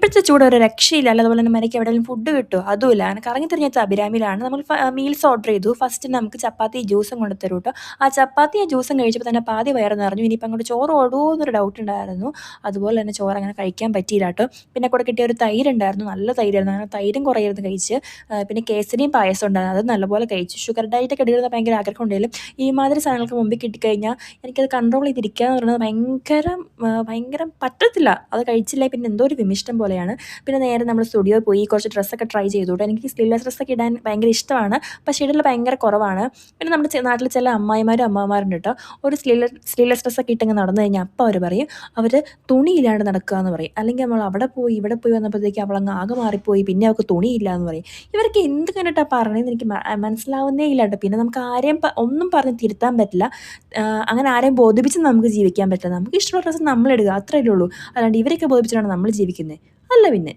ഇപ്പോഴത്തെ ചൂട് ഒരു രക്ഷയില്ല. അല്ല അതുപോലെ തന്നെ മര്യാദയ്ക്ക് എവിടെയെങ്കിലും ഫുഡ് കിട്ടുമോ? അതുമില്ല. അങ്ങനെ കറങ്ങി തിരിഞ്ഞെത്തിയ അഭിരാമിയിലാണ്. നമ്മൾ മീൽസ് ഓർഡർ ചെയ്തു. ഫസ്റ്റ് നമുക്ക് ചപ്പാത്തി ജ്യൂസും കൊണ്ട് തരും കേട്ടോ. ആ ചപ്പാത്തിയും ജ്യൂസും കഴിച്ചപ്പോൾ തന്നെ പാതി വയറ് നിറഞ്ഞു. ഇനിയിപ്പോൾ അങ്ങോട്ട് ചോറ് ഓടുമോ എന്നൊരു ഡൗട്ട് ഉണ്ടായിരുന്നു. അതുപോലെ തന്നെ ചോറ് അങ്ങനെ കഴിക്കാൻ പറ്റിയില്ല കേട്ടോ. പിന്നെ കൂടെ കിട്ടിയ ഒരു തൈര് ഉണ്ടായിരുന്നു. നല്ല തൈരായിരുന്നു. അങ്ങനെ തൈരും കുറേ ഇരുന്ന് കഴിച്ച്. പിന്നെ കേസരിയും പായസം ഉണ്ടായിരുന്നു. അത് നല്ലപോലെ കഴിച്ചു. ഷുഗർ ഡയറ്റൊക്കെ എടുക്കുന്ന ഭയങ്കര ആഗ്രഹം ഉണ്ടെങ്കിലും ഈ മാതിരി സാധനങ്ങൾക്ക് മുമ്പിൽ കിട്ടിക്കഴിഞ്ഞാൽ എനിക്കത് കൺട്രോൾ ചെയ്തിരിക്കുക എന്ന് പറയുന്നത് ഭയങ്കര പറ്റത്തില്ല. അത് കഴിച്ചില്ലെങ്കിൽ പിന്നെ എന്തോ ഒരു വിമിഷ്ടം പോലെയാണ്. പിന്നെ നേരെ നമ്മൾ സ്റ്റുഡിയോയിൽ പോയി കുറച്ച് ഡ്രസ്സൊക്കെ ട്രൈ ചെയ്തു കേട്ടോ. എനിക്ക് സ്ലീവ്ലെസ് ഡ്രസ്സൊക്കെ ഇടാൻ ഭയങ്കര ഇഷ്ടമാണ്. പക്ഷേ ഇടൽ ഭയങ്കര കുറവാണ്. പിന്നെ നമ്മുടെ നാട്ടിൽ ചില അമ്മായിമാരും അമ്മമാരുണ്ട് കേട്ടോ. ഒരു സ്ലീവ്ലെസ് ഡ്രസ്സൊക്കെ ഇട്ടങ്ങ് നടന്നു കഴിഞ്ഞാൽ അപ്പോൾ അവർ പറയും അവർ തുണിയില്ലാണ്ട് നടക്കുക എന്ന് പറയും. അല്ലെങ്കിൽ നമ്മൾ അവിടെ പോയി ഇവിടെ പോയി വന്നപ്പോഴത്തേക്ക് അവളങ്ങ് ആകെ മാറിപ്പോയി, പിന്നെ അവൾക്ക് തുണിയില്ല എന്ന് പറയും. ഇവർക്ക് എന്ത് കണ്ടിട്ടാണ് പറയണതെന്ന് എനിക്ക് മനസ്സിലാവുന്നേ ഇല്ല കേട്ടോ. പിന്നെ നമുക്ക് ആരെയും ഒന്നും പറഞ്ഞ് തിരുത്താൻ പറ്റില്ല. അങ്ങനെ ആരെയും ബോധിപ്പിച്ച് നമുക്ക് ജീവിക്കാൻ പറ്റില്ല. നമുക്ക് ഇഷ്ടമുള്ള ഡ്രസ്സ് നമ്മളിടുക, അത്രയല്ലേ ഉള്ളൂ. അല്ലാണ്ട് ഇവരൊക്കെ ബോധിപ്പിച്ചിട്ടാണ് നമ്മൾ ജീവിക്കുന്നത്, അല്ല പിന്നെ.